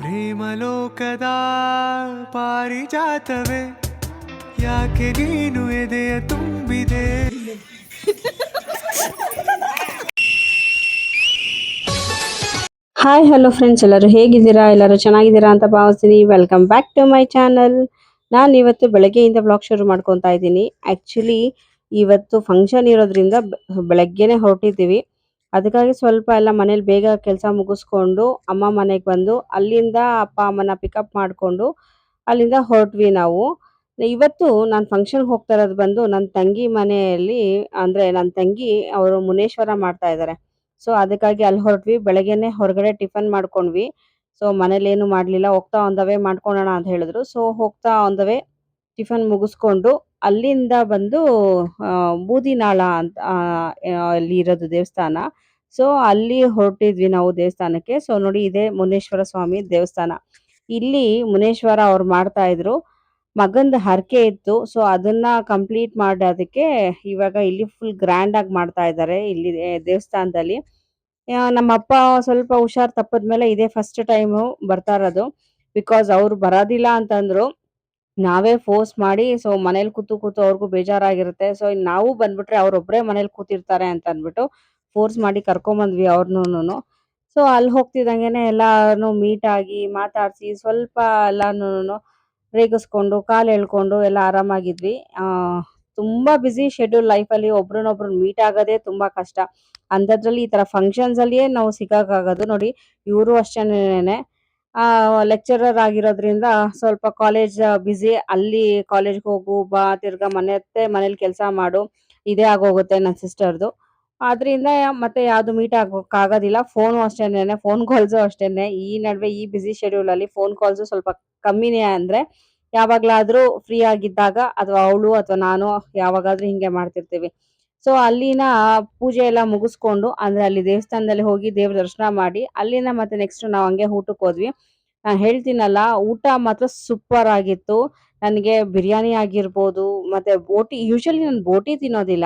ಪ್ರೇಮಲೋಕದ ಪಾರಿಜಾತವೇ ಯಾಕೆ ನೀನು ಎದೆಯ ತುಂಬಿದೆ. ಹಾಯ್ ಹಲೋ ಫ್ರೆಂಡ್ಸ್, ಎಲ್ಲರೂ ಹೇಗಿದ್ದೀರಾ? ಎಲ್ಲರೂ ಚೆನ್ನಾಗಿದ್ದೀರಾ ಅಂತ ಭಾವಿಸ್ತೀನಿ. Welcome back to my channel. ನಾನು ಇವತ್ತು ಬೆಳಗ್ಗೆಯಿಂದ ಬ್ಲಾಗ್ ಶುರು ಮಾಡ್ಕೊತಾ ಇದ್ದೀನಿ. ಆ್ಯಕ್ಚುಲಿ ಇವತ್ತು ಫಂಕ್ಷನ್ ಇರೋದ್ರಿಂದ ಬೆಳಗ್ಗೆನೇ ಹೊರಟಿದ್ದೀವಿ. ಅದಕ್ಕಾಗಿ ಸ್ವಲ್ಪ ಎಲ್ಲ ಮನೇಲಿ ಬೇಗ ಕೆಲಸ ಮುಗಿಸ್ಕೊಂಡು ಅಮ್ಮ ಮನೆಗೆ ಬಂದು ಅಲ್ಲಿಂದ ಅಪ್ಪ ಅಮ್ಮನ ಪಿಕಪ್ ಮಾಡಿಕೊಂಡು ಅಲ್ಲಿಂದ ಹೊರಟ್ವಿ ನಾವು. ಇವತ್ತು ನಾನು ಫಂಕ್ಷನ್ಗೆ ಹೋಗ್ತಾ ಇರೋದು ಬಂದು ನನ್ನ ತಂಗಿ ಮನೆಯಲ್ಲಿ. ಅಂದರೆ ನನ್ನ ತಂಗಿ ಅವರು ಮುನೇಶ್ವರ ಮಾಡ್ತಾ ಇದ್ದಾರೆ. ಸೊ ಅದಕ್ಕಾಗಿ ಅಲ್ಲಿ ಹೊರಟ್ವಿ. ಬೆಳಗ್ಗೆನೆ ಹೊರಗಡೆ ಟಿಫನ್ ಮಾಡ್ಕೊಂಡ್ವಿ. ಸೊ ಮನೇಲಿ ಏನು ಮಾಡಲಿಲ್ಲ, ಹೋಗ್ತಾ ಆನ್ ದ ವೇ ಮಾಡ್ಕೊಳ್ಳೋಣ ಅಂತ ಹೇಳಿದ್ರು. ಸೊ ಹೋಗ್ತಾ ಆನ್ ದ ವೇ ಟಿಫನ್ ಮುಗಿಸ್ಕೊಂಡು ಅಲ್ಲಿಂದ ಬಂದು ಬೂದಿನಾಳ ಅಂತ ಅಲ್ಲಿ ಇರೋದು ದೇವಸ್ಥಾನ. ಸೊ ಅಲ್ಲಿ ಹೊರಟಿದ್ವಿ ನಾವು ದೇವಸ್ಥಾನಕ್ಕೆ. ಸೊ ನೋಡಿ, ಇದೇ ಮುನೇಶ್ವರ ಸ್ವಾಮಿ ದೇವಸ್ಥಾನ. ಇಲ್ಲಿ ಮುನೇಶ್ವರ ಅವ್ರು ಮಾಡ್ತಾ ಇದ್ರು, ಮಗಂದು ಹರಕೆ ಇತ್ತು. ಸೊ ಅದನ್ನ ಕಂಪ್ಲೀಟ್ ಮಾಡೋದಕ್ಕೆ ಇವಾಗ ಇಲ್ಲಿ ಫುಲ್ ಗ್ರ್ಯಾಂಡ್ ಆಗಿ ಮಾಡ್ತಾ ಇದ್ದಾರೆ ಇಲ್ಲಿ ದೇವಸ್ಥಾನದಲ್ಲಿ. ನಮ್ಮಪ್ಪ ಸ್ವಲ್ಪ ಹುಷಾರ್ ತಪ್ಪದ್ಮೇಲೆ ಇದೇ ಫಸ್ಟ್ ಟೈಮು ಬರ್ತಾ ಇರೋದು. ಬಿಕಾಸ್ ಅವ್ರು ಬರೋದಿಲ್ಲ ಅಂತಂದ್ರು. ನಾವೇ ಫೋರ್ಸ್ ಮಾಡಿ, ಸೊ ಮನೇಲಿ ಕೂತು ಕೂತು ಅವ್ರಿಗೂ ಬೇಜಾರಾಗಿರುತ್ತೆ. ಸೊ ನಾವು ಬಂದ್ಬಿಟ್ರೆ ಅವ್ರೊಬ್ರೇ ಮನೇಲಿ ಕೂತಿರ್ತಾರೆ ಅಂತ ಅಂದ್ಬಿಟ್ಟು ಫೋರ್ಸ್ ಮಾಡಿ ಕರ್ಕೊಂಬಂದ್ವಿ ಅವ್ರನ್ನೂನು. ಸೊ ಅಲ್ಲಿ ಹೋಗ್ತಿದ್ದಂಗೆನೆ ಎಲ್ಲಾನು ಮೀಟ್ ಆಗಿ ಮಾತಾಡ್ಸಿ ಸ್ವಲ್ಪ ಎಲ್ಲಾನು ರೇಗಿಸ್ಕೊಂಡು ಕಾಲು ಎಳ್ಕೊಂಡು ಎಲ್ಲ ಆರಾಮಾಗಿದ್ವಿ. ತುಂಬಾ ಬ್ಯುಸಿ ಶೆಡ್ಯೂಲ್ ಲೈಫಲ್ಲಿ ಒಬ್ರನ್ನೊಬ್ರು ಮೀಟ್ ಆಗೋದೇ ತುಂಬಾ ಕಷ್ಟ. ಅಂಥದ್ರಲ್ಲಿ ಈ ತರ ಫಂಕ್ಷನ್ಸ್ ಅಲ್ಲಿಯೇ ನಾವು ಸಿಕ್ಕಾಕಾಗೋದು. ನೋಡಿ, ಇವರು ಅಷ್ಟೇನೆ ಲೆಕ್ಚರರ್ ಆಗಿರೋದ್ರಿಂದ ಸ್ವಲ್ಪ ಕಾಲೇಜ್ ಬ್ಯುಸಿ. ಅಲ್ಲಿ ಕಾಲೇಜ್ಗೆ ಹೋಗು ಬಾ ತಿರ್ಗಾ ಮನೇಲಿ ಕೆಲಸ ಮಾಡು, ಇದೇ ಆಗೋಗುತ್ತೆ ನನ್ನ ಸಿಸ್ಟರ್ದು. ಆದ್ರಿಂದ ಮತ್ತೆ ಯಾವ್ದು ಮೀಟ್ ಆಗೋಕ್ಕಾಗೋದಿಲ್ಲ. ಫೋನು ಅಷ್ಟೇನೆ, ಫೋನ್ ಕಾಲ್ಸು ಅಷ್ಟೇನೆ. ಈ ನಡುವೆ ಈ ಬ್ಯುಸಿ ಶೆಡ್ಯೂಲ್ ಅಲ್ಲಿ ಫೋನ್ ಕಾಲ್ಸು ಸ್ವಲ್ಪ ಕಮ್ಮಿನೇ. ಅಂದ್ರೆ ಯಾವಾಗ್ಲಾದ್ರೂ ಫ್ರೀ ಆಗಿದ್ದಾಗ ಅಥವಾ ಅವಳು ಅಥವಾ ನಾನು ಯಾವಾಗಾದ್ರೂ ಹಿಂಗೆ ಮಾಡ್ತಿರ್ತೀವಿ. ಸೊ ಅಲ್ಲಿನ ಪೂಜೆ ಎಲ್ಲ ಮುಗಿಸ್ಕೊಂಡು, ಅಂದ್ರೆ ಅಲ್ಲಿ ದೇವಸ್ಥಾನದಲ್ಲಿ ಹೋಗಿ ದೇವ್ರ ದರ್ಶನ ಮಾಡಿ ಅಲ್ಲಿಂದ ಮತ್ತೆ ನೆಕ್ಸ್ಟ್ ನಾವು ಹಂಗೆ ಊಟಕ್ಕೆ ಹೋದ್ವಿ. ನಾನು ಹೇಳ್ತೀನಲ್ಲ, ಊಟ ಮಾತ್ರ ಸೂಪರ್ ಆಗಿತ್ತು. ನನಗೆ ಬಿರಿಯಾನಿ ಆಗಿರ್ಬೋದು, ಮತ್ತೆ ಬೋಟಿ. ಯೂಶಲಿ ನಾನು ಬೋಟಿ ತಿನ್ನೋದಿಲ್ಲ,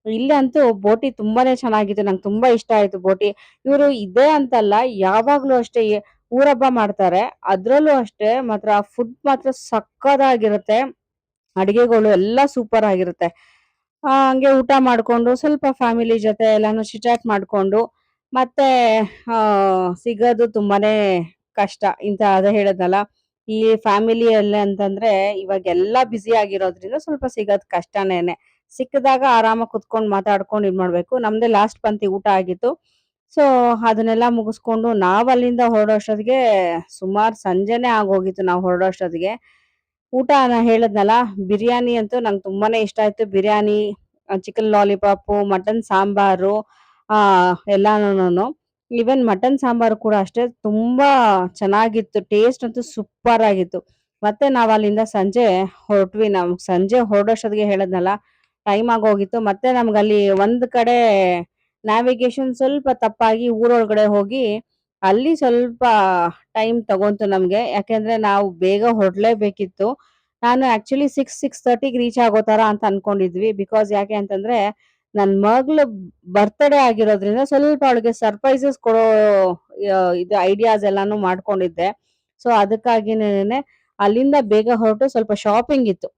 ಇಲ್ಲಂತೂ ಬೋಟಿ ತುಂಬಾನೇ ಚೆನ್ನಾಗಿತ್ತು. ನಂಗೆ ತುಂಬಾ ಇಷ್ಟ ಆಯ್ತು ಬೋಟಿ. ಇವರು ಇದೇ ಅಂತಲ್ಲ, ಯಾವಾಗ್ಲೂ ಅಷ್ಟೇ ಊರಬ್ಬ ಮಾಡ್ತಾರೆ, ಅದ್ರಲ್ಲೂ ಅಷ್ಟೇ ಮಾತ್ರ ಫುಡ್ ಮಾತ್ರ ಸಕ್ಕತ್ತಾಗಿರುತ್ತೆ. ಅಡಿಗೆಗಳು ಎಲ್ಲ ಸೂಪರ್ ಆಗಿರುತ್ತೆ. ಹಂಗೆ ಊಟ ಮಾಡ್ಕೊಂಡು ಸ್ವಲ್ಪ ಫ್ಯಾಮಿಲಿ ಜೊತೆ ಎಲ್ಲಾನು ಚಿಟಾಟ್ ಮಾಡ್ಕೊಂಡು ಮತ್ತೆ ಸಿಗೋದು ತುಂಬಾನೇ ಕಷ್ಟ. ಅದೇ ಹೇಳದ್ನಲ್ಲ, ಈ ಫ್ಯಾಮಿಲಿಯಲ್ಲಿ ಅಂತಂದ್ರೆ ಇವಾಗೆಲ್ಲ ಬ್ಯುಸಿ ಆಗಿರೋದ್ರಿಂದ ಸ್ವಲ್ಪ ಸಿಗೋದ್ ಕಷ್ಟನೇನೆ. ಸಿಕ್ಕಿದಾಗ ಆರಾಮಾಗಿ ಕುತ್ಕೊಂಡು ಮಾತಾಡ್ಕೊಂಡು ಇದ್ ಮಾಡ್ಬೇಕು. ನಮ್ದೇ ಲಾಸ್ಟ್ ಪಂಕ್ತಿ ಊಟ ಆಗಿತ್ತು. ಸೊ ಅದನ್ನೆಲ್ಲ ಮುಗಿಸ್ಕೊಂಡು ನಾವ್ ಅಲ್ಲಿಂದ ಹೊರಡೋಷ್ಟೊತ್ತಿಗೆ ಸುಮಾರು ಸಂಜೆನೆ ಆಗೋಗಿತ್ತು. ನಾವು ಹೊರಡೋಷ್ಟೊತ್ತಿಗೆ ಊಟ ನಾ ಹೇಳದ್ನಲ್ಲ, ಬಿರಿಯಾನಿ ಅಂತೂ ನಂಗೆ ತುಂಬಾನೇ ಇಷ್ಟ ಆಯ್ತು. Biryani, chicken lollipop, mutton sambar, ಎಲ್ಲಾನು. ಈವನ್ ಮಟನ್ ಸಾಂಬಾರು ಕೂಡ ಅಷ್ಟೇ ತುಂಬಾ ಚೆನ್ನಾಗಿತ್ತು. ಟೇಸ್ಟ್ ಅಂತೂ ಸೂಪರ್ ಆಗಿತ್ತು. ಮತ್ತೆ ನಾವ್ ಅಲ್ಲಿಂದ ಸಂಜೆ ಹೊರಟ್ವಿ. ನಾವು ಸಂಜೆ ಹೊರಡೋಷ್ಟೊತ್ತಿಗೆ ಹೇಳದ್ನಲ್ಲ, ಟೈಮ್ ಆಗೋಗಿತ್ತು. ಮತ್ತೆ ನಮ್ಗಲ್ಲಿ ಒಂದ್ ಕಡೆ ನ್ಯಾವಿಗೇಷನ್ ಸ್ವಲ್ಪ ತಪ್ಪಾಗಿ ಊರೊಳಗಡೆ ಹೋಗಿ ಅಲ್ಲಿ ಸ್ವಲ್ಪ ಟೈಮ್ ತಗೊಂತು ನಮ್ಗೆ. ಯಾಕೆಂದ್ರೆ ನಾವು ಬೇಗ ಹೊರಡ್ಲೇಬೇಕಿತ್ತು. ನಾನು ಆಕ್ಚುಲಿ 6:30ಗೆ ರೀಚ್ ಆಗೋ ತರ ಅಂತ ಅನ್ಕೊಂಡಿದ್ವಿ. ಬಿಕಾಸ್ ಯಾಕೆ ಅಂತಂದ್ರೆ ನನ್ ಮಗಳು ಬರ್ತ್ಡೇ ಆಗಿರೋದ್ರಿಂದ ಸ್ವಲ್ಪ ಅವಳಿಗೆ ಸರ್ಪ್ರೈಸಸ್ ಕೊಡೋ ಇದು ಐಡಿಯಾಸ್ ಎಲ್ಲಾನು ಮಾಡ್ಕೊಂಡಿದ್ದೆ. ಸೊ ಅದಕ್ಕಾಗಿನೇನೆ ಅಲ್ಲಿಂದ ಬೇಗ ಹೊರಟು ಸ್ವಲ್ಪ ಶಾಪಿಂಗ್ ಇತ್ತು.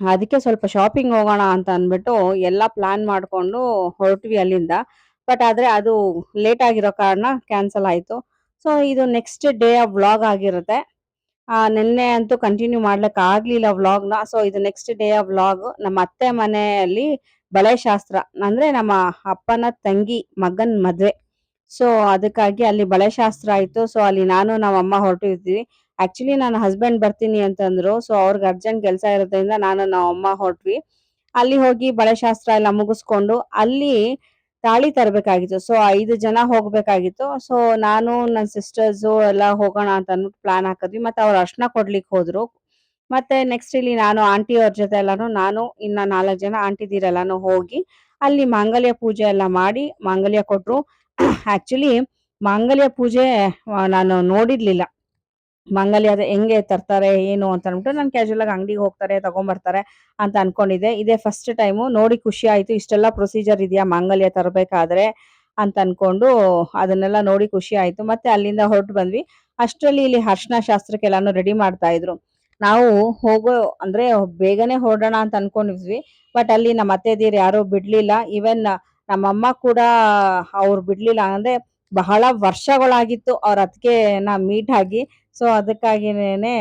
ಅದಕ್ಕೆ ಸ್ವಲ್ಪ ಶಾಪಿಂಗ್ ಹೋಗೋಣ ಅಂತ ಅಂದ್ಬಿಟ್ಟು ಎಲ್ಲ ಪ್ಲಾನ್ ಮಾಡ್ಕೊಂಡು ಹೊರಟ್ವಿ ಅಲ್ಲಿಂದ. ಬಟ್ ಆದ್ರೆ ಅದು ಲೇಟ್ ಆಗಿರೋ ಕಾರಣ ಕ್ಯಾನ್ಸಲ್ ಆಯ್ತು. ಸೊ ಇದು ನೆಕ್ಸ್ಟ್ ಡೇ ಆಫ್ ವ್ಲಾಗ್ ಆಗಿರುತ್ತೆ. ನಿನ್ನೆ ಅಂತೂ ಕಂಟಿನ್ಯೂ ಮಾಡ್ಲಿಕ್ಕೆ ಆಗ್ಲಿಲ್ಲ ವ್ಲಾಗ್ನ. ಸೊ ಇದು ನೆಕ್ಸ್ಟ್ ಡೇ ಆಫ್ ವ್ಲಾಗ್. ನಮ್ಮ ಅತ್ತೆ ಮನೆಯಲ್ಲಿ ಬಳೆ ಶಾಸ್ತ್ರ, ಅಂದ್ರೆ ನಮ್ಮ ಅಪ್ಪನ ತಂಗಿ ಮಗನ್ ಮದ್ವೆ. ಸೊ ಅದಕ್ಕಾಗಿ ಅಲ್ಲಿ ಬಳೆ ಶಾಸ್ತ್ರ ಆಯ್ತು. ಸೊ ಅಲ್ಲಿ ನಾನು ನಮ್ಮ ಅಮ್ಮ ಹೊರಟಿದ್ವಿ. ಆಕ್ಚುಲಿ ನನ್ನ ಹಸ್ಬೆಂಡ್ ಬರ್ತೀನಿ ಅಂತಂದ್ರು. ಸೊ ಅವ್ರಿಗೆ ಅರ್ಜೆಂಟ್ ಕೆಲಸ ಇರೋದ್ರಿಂದ ನಾನು ನಮ್ಮ ಅಮ್ಮ ಹೊರಟ್ವಿ. ಅಲ್ಲಿ ಹೋಗಿ ಬಳೆ ಶಾಸ್ತ್ರ ಎಲ್ಲ ಮುಗಿಸ್ಕೊಂಡು ಅಲ್ಲಿ ತಾಳಿ ತರಬೇಕಾಗಿತ್ತು. ಸೊ 5 ಜನ ಹೋಗ್ಬೇಕಾಗಿತ್ತು. ಸೊ ನಾನು ನನ್ನ ಸಿಸ್ಟರ್ಸು ಎಲ್ಲ ಹೋಗೋಣ ಅಂತ ಅಂದ್ಬಿಟ್ಟು ಪ್ಲಾನ್ ಹಾಕಿದ್ವಿ. ಮತ್ತೆ ಅವ್ರು ಅರ್ಶನ ಕೊಡ್ಲಿಕ್ಕೆ ಹೋದ್ರು. ಮತ್ತೆ ನೆಕ್ಸ್ಟ್ ಇಲ್ಲಿ ನಾನು ಆಂಟಿ ಅವ್ರ ಜೊತೆ ಎಲ್ಲಾನು, ನಾನು ಇನ್ನ 4 ಜನ ಆಂಟಿದಿರೆಲ್ಲಾನು ಹೋಗಿ ಅಲ್ಲಿ ಮಾಂಗಲ್ಯ ಪೂಜೆ ಎಲ್ಲ ಮಾಡಿ ಮಾಂಗಲ್ಯ ಕೊಟ್ರು. ಆಕ್ಚುಲಿ ಮಾಂಗಲ್ಯ ಪೂಜೆ ನಾನು ನೋಡಿರ್ಲಿಲ್ಲ. ಮಾಂಗಲ್ಯ ಹೆಂಗೆ ತರ್ತಾರೆ ಏನು ಅಂತ ಅಂದ್ಬಿಟ್ಟು ನಾನು ಕ್ಯಾಶುವಲ್ ಆಗಿ ಅಂಗಡಿಗೆ ಹೋಗ್ತಾರೆ ತಗೊಂಬರ್ತಾರೆ ಅಂತ ಅನ್ಕೊಂಡಿದ್ದೆ. ಇದೇ ಫಸ್ಟ್ ಟೈಮು ನೋಡಿ ಖುಷಿ ಆಯ್ತು. ಇಷ್ಟೆಲ್ಲ ಪ್ರೊಸೀಜರ್ ಇದೆಯಾ ಮಾಂಗಲ್ಯ ತರಬೇಕಾದ್ರೆ ಅಂತ ಅನ್ಕೊಂಡು ಅದನ್ನೆಲ್ಲ ನೋಡಿ ಖುಷಿ ಆಯ್ತು. ಮತ್ತೆ ಅಲ್ಲಿಂದ ಹೊರಟು ಬಂದ್ವಿ. ಅಷ್ಟರಲ್ಲಿ ಇಲ್ಲಿ ಅರ್ಶಿನ ಶಾಸ್ತ್ರಕ್ಕೆಲ್ಲಾನು ರೆಡಿ ಮಾಡ್ತಾ ಇದ್ರು. ನಾವು ಹೋಗೋ ಅಂದ್ರೆ ಬೇಗನೆ ಹೊರಡೋಣ ಅಂತ ಅನ್ಕೊಂಡಿದ್ವಿ. ಬಟ್ ಅಲ್ಲಿ ನಮ್ಮ ಅತ್ತೆದೀರು ಯಾರು ಬಿಡ್ಲಿಲ್ಲ. ಈವನ್ ನಮ್ಮಮ್ಮ ಕೂಡ ಅವ್ರು ಬಿಡ್ಲಿಲ್ಲ. ಅಂದ್ರೆ ಬಹಳ ವರ್ಷಗಳಾಗಿತ್ತು ಅವ್ರ ಅತ್ತಿಗೆನ ಮೀಟ್ ಆಗಿ. ಸೊ ಅದಕ್ಕಾಗಿನೇ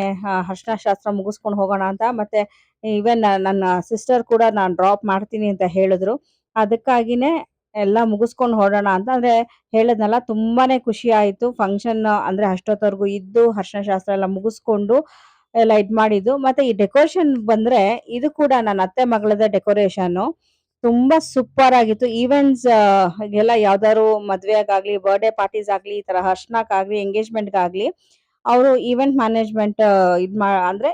ಅರ್ಶಿನ ಶಾಸ್ತ್ರ ಮುಗಿಸ್ಕೊಂಡು ಹೋಗೋಣ ಅಂತ. ಮತ್ತೆ ಈವನ್ ನನ್ನ ಸಿಸ್ಟರ್ ಕೂಡ ನಾನ್ ಡ್ರಾಪ್ ಮಾಡ್ತೀನಿ ಅಂತ ಹೇಳಿದ್ರು. ಅದಕ್ಕಾಗಿನೇ ಎಲ್ಲ ಮುಗಿಸ್ಕೊಂಡು ಹೊರಡೋಣ ಅಂತ. ಅಂದ್ರೆ ಹೇಳಿದ್ನಲ್ಲ, ತುಂಬಾನೇ ಖುಷಿ ಆಯ್ತು. ಫಂಕ್ಷನ್ ಅಂದ್ರೆ ಅಷ್ಟೊತ್ತವರೆಗೂ ಇದ್ದು ಅರ್ಶಿನ ಶಾಸ್ತ್ರ ಎಲ್ಲ ಮುಗಿಸ್ಕೊಂಡು ಎಲ್ಲ ಮಾಡಿದ್ದು. ಮತ್ತೆ ಈ ಡೆಕೋರೇಷನ್ ಬಂದ್ರೆ ಇದು ಕೂಡ ನನ್ನ ಅತ್ತೆ ಮಗಳದೇ ಡೆಕೋರೇಷನ್. ತುಂಬಾ ಸೂಪರ್ ಆಗಿತ್ತು. ಈವೆಂಟ್ಸ್ ಎಲ್ಲ ಯಾವ್ದಾದ್ರು ಮದ್ವೆಗಾಗ್ಲಿ, ಬರ್ಡೇ ಪಾರ್ಟೀಸ್ ಆಗ್ಲಿ, ಈ ತರ ಅರ್ಶನಕ್ಕಾಗ್ಲಿ, ಎಂಗೇಜ್ಮೆಂಟ್‌ಗಾಗ್ಲಿ ಅವರು ಈವೆಂಟ್ ಮ್ಯಾನೇಜ್ಮೆಂಟ್ ಅಂದ್ರೆ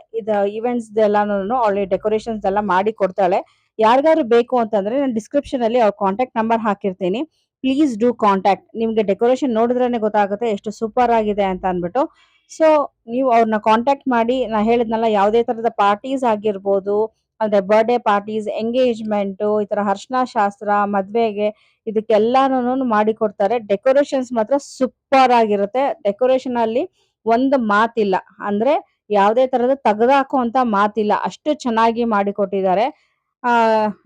ಈವೆಂಟ್ಸ್ ಎಲ್ಲಾನು ಆಲ್ರೆಡಿ ಡೆಕೋರೇಷನ್ಸ್ ಎಲ್ಲ ಮಾಡಿ ಕೊಡ್ತಾಳೆ. ಯಾರಿಗಾದ್ರು ಬೇಕು ಅಂತಂದ್ರೆ ನಾನು ಡಿಸ್ಕ್ರಿಪ್ಷನ್ ಅಲ್ಲಿ ಅವ್ರ ಕಾಂಟ್ಯಾಕ್ಟ್ ನಂಬರ್ ಹಾಕಿರ್ತೀನಿ. Please do contact. ನಿಮ್ಗೆ ಡೆಕೋರೇಷನ್ ನೋಡಿದ್ರೇನೆ ಗೊತ್ತಾಗುತ್ತೆ ಎಷ್ಟು ಸೂಪರ್ ಆಗಿದೆ ಅಂತ ಅನ್ಬಿಟ್ಟು. ಸೊ ನೀವು ಅವ್ರನ್ನ ಕಾಂಟ್ಯಾಕ್ಟ್ ಮಾಡಿ. ನಾ ಹೇಳಿದ್ನಲ್ಲ, ಯಾವುದೇ ತರದ ಪಾರ್ಟೀಸ್ ಆಗಿರ್ಬೋದು, ಅಂದ್ರೆ ಬರ್ಡೇ ಪಾರ್ಟೀಸ್, ಎಂಗೇಜ್ಮೆಂಟ್, ಈ ತರ ಅರ್ಶಿನ ಶಾಸ್ತ್ರ, ಮದ್ವೆಗೆ ಇದಕ್ಕೆಲ್ಲಾನು ಮಾಡಿ ಕೊಡ್ತಾರೆ. ಡೆಕೋರೇಷನ್ಸ್ ಮಾತ್ರ ಸೂಪರ್ ಆಗಿರುತ್ತೆ. ಡೆಕೋರೇಷನ್ ಅಲ್ಲಿ ಒಂದು ಮಾತಿಲ್ಲ. ಅಂದ್ರೆ ಯಾವುದೇ ತರದ ತೆಗೆದುಹಾಕುವಂತ ಮಾತಿಲ್ಲ. ಅಷ್ಟು ಚೆನ್ನಾಗಿ ಮಾಡಿಕೊಟ್ಟಿದ್ದಾರೆ. ಆ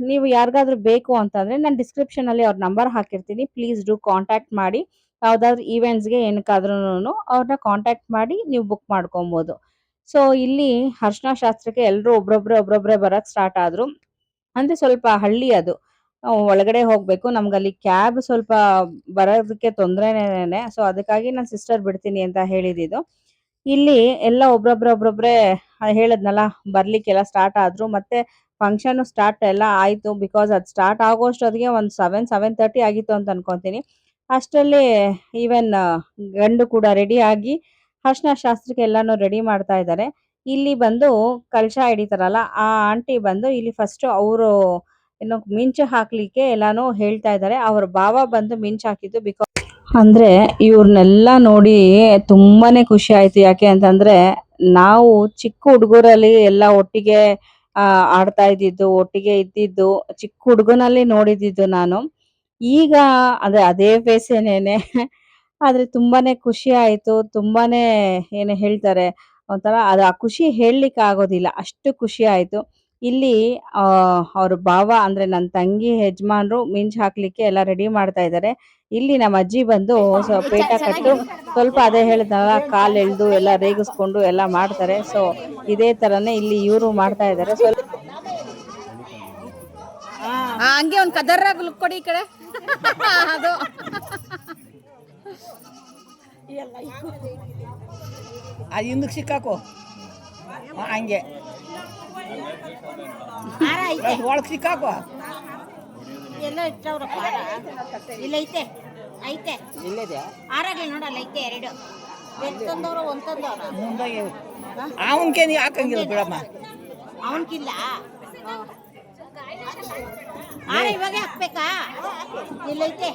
ನೀವು ಯಾರಿಗಾದ್ರೂ ಬೇಕು ಅಂತಂದ್ರೆ ನಾನು ಡಿಸ್ಕ್ರಿಪ್ಷನ್ ಅಲ್ಲಿ ಅವ್ರ ನಂಬರ್ ಹಾಕಿರ್ತೀನಿ. ಪ್ಲೀಸ್ ಡೂ ಕಾಂಟ್ಯಾಕ್ಟ್ ಮಾಡಿ. ಯಾವ್ದಾದ್ರು ಈವೆಂಟ್ಸ್‌ಗೆ ಏನಕ್ಕಾದ್ರೂನು ಅವ್ರನ್ನ ಕಾಂಟ್ಯಾಕ್ಟ್ ಮಾಡಿ ನೀವು ಬುಕ್ ಮಾಡ್ಕೊಬಹುದು. ಸೊ ಇಲ್ಲಿ ಅರ್ಶಿನ ಶಾಸ್ತ್ರಕ್ಕೆ ಎಲ್ರು ಒಬ್ರೊಬ್ರೆ ಬರಕ್ ಸ್ಟಾರ್ಟ್ ಆದ್ರು. ಅಂದ್ರೆ ಸ್ವಲ್ಪ ಹಳ್ಳಿ ಅದು. ಒಳಗಡೆ ಹೋಗ್ಬೇಕು. ನಮ್ಗಲ್ಲಿ ಕ್ಯಾಬ್ ಸ್ವಲ್ಪ ಬರೋದಕ್ಕೆ ತೊಂದ್ರೆನೇನೆ. ಸೊ ಅದಕ್ಕಾಗಿ ನಾನ್ ಸಿಸ್ಟರ್ ಬಿಡ್ತೀನಿ ಅಂತ ಹೇಳಿದಿದ್ದು. ಇಲ್ಲಿ ಎಲ್ಲ ಒಬ್ರೊಬ್ರೆ ಹೇಳದ್ನಲ್ಲ, ಬರ್ಲಿಕ್ಕೆಲ್ಲ ಸ್ಟಾರ್ಟ್ ಆದ್ರು. ಮತ್ತೆ ಫಂಕ್ಷನ್ ಸ್ಟಾರ್ಟ್ ಎಲ್ಲ ಆಯ್ತು. ಬಿಕಾಸ್ ಅದ್ ಸ್ಟಾರ್ಟ್ ಆಗೋಷ್ಟೊತ್ತಿಗೆ ಒಂದು 7:30 ಆಗಿತ್ತು ಅಂತ ಅನ್ಕೊಂತೀನಿ. ಅಷ್ಟರಲ್ಲಿ ಈವನ್ ಗಂಡು ಕೂಡ ರೆಡಿ ಆಗಿ ಅರ್ಶಿನ ಶಾಸ್ತ್ರಕ್ಕೆ ಎಲ್ಲಾನು ರೆಡಿ ಮಾಡ್ತಾ ಇದ್ದಾರೆ. ಇಲ್ಲಿ ಬಂದು ಕಲಶ ಹಿಡಿತಾರಲ್ಲ, ಆ ಆಂಟಿ ಬಂದು ಇಲ್ಲಿ ಫಸ್ಟ್ ಅವರು ಏನೋ ಮಿಂಚು ಹಾಕ್ಲಿಕ್ಕೆ ಎಲ್ಲಾನು ಹೇಳ್ತಾ ಇದ್ದಾರೆ. ಅವ್ರ ಭಾವ ಬಂದು ಮಿಂಚ್ ಹಾಕಿದ್ದು. ಅಂದ್ರೆ ಇವ್ರನ್ನೆಲ್ಲ ನೋಡಿ ತುಂಬಾನೇ ಖುಷಿ ಆಯ್ತು. ಯಾಕೆ ಅಂತಂದ್ರೆ ನಾವು ಚಿಕ್ಕ ಹುಡುಗರಲ್ಲಿ ಎಲ್ಲ ಒಟ್ಟಿಗೆ ಆಡ್ತಾ ಇದ್ದಿದ್ದು, ಒಟ್ಟಿಗೆ ಇದ್ದಿದ್ದು, ಚಿಕ್ಕ ಹುಡುಗನಲ್ಲಿ ನೋಡಿದ್ದು ನಾನು. ಈಗ ಅದೇ ಫೇಸೇನೇನೆ. ಆದ್ರೆ ತುಂಬಾನೇ ಖುಷಿ ಆಯ್ತು. ತುಂಬಾನೇ ಏನು ಹೇಳ್ತಾರೆ, ಒಂಥರ ಆ ಖುಷಿ ಹೇಳಲಿಕ್ಕೆ ಆಗೋದಿಲ್ಲ. ಅಷ್ಟು ಖುಷಿ ಆಯ್ತು. ಇಲ್ಲಿ ಅವ್ರ ಭಾವ ಅಂದ್ರೆ ನನ್ನ ತಂಗಿ ಯಜಮಾನ್ರು ಮಿಂಚ್ ಹಾಕ್ಲಿಕ್ಕೆ ಎಲ್ಲ ರೆಡಿ ಮಾಡ್ತಾ ಇದ್ದಾರೆ. ಇಲ್ಲಿ ನಮ್ಮ ಅಜ್ಜಿ ಬಂದು ಪೇಟ ಕಟ್ಟು ಸ್ವಲ್ಪ ಅದೇ ಹೇಳಿದ್ನಲ್ಲ, ಕಾಲ್ ಎಳ್ದು ಎಲ್ಲ ರೇಗಿಸ್ಕೊಂಡು ಎಲ್ಲ ಮಾಡ್ತಾರೆ. ಸೊ ಇದೇ ತರನೇ ಇಲ್ಲಿ ಇವರು ಮಾಡ್ತಾ ಇದ್ದಾರೆ. ಹಂಗೆ ಒಂದು ಕದರ್ರಾಗ ಲುಕ್ ಕೊಡಿ ಈ ಕಡೆ. ಅದು ಹಿಂದಕ್ಕೆ ಸಿಕ್ಕಾಕು ಹಂಗೆ ಒಳಗೆ ಸಿಕ್ಕಾಕು. ಎಲ್ಲ ಇಟ್ಟವ್ರಪ್ಪ. ಇಲ್ಲ ಐತೆ ಐತೆ ಇಲ್ಲಿದೆ ಆರಾಗ್ಲಿ ನೋಡಲ್ಲ, ಐತೆ ಎರಡು. ತಂದವ್ರು ಒಂದು ತಂದವ್ರ ಮುಂದಾಗೆ ಅವನ್ಕೆ ನೀವು ಹಾಕಂಗಿಲ್ಲ ಬಿಡಮ್ಮ. ಅವನ್ಕಿಲ್ಲ ಆರ ಇವಾಗ ಹಾಕ್ಬೇಕಾ? ಇಲ್ಲೈತೆ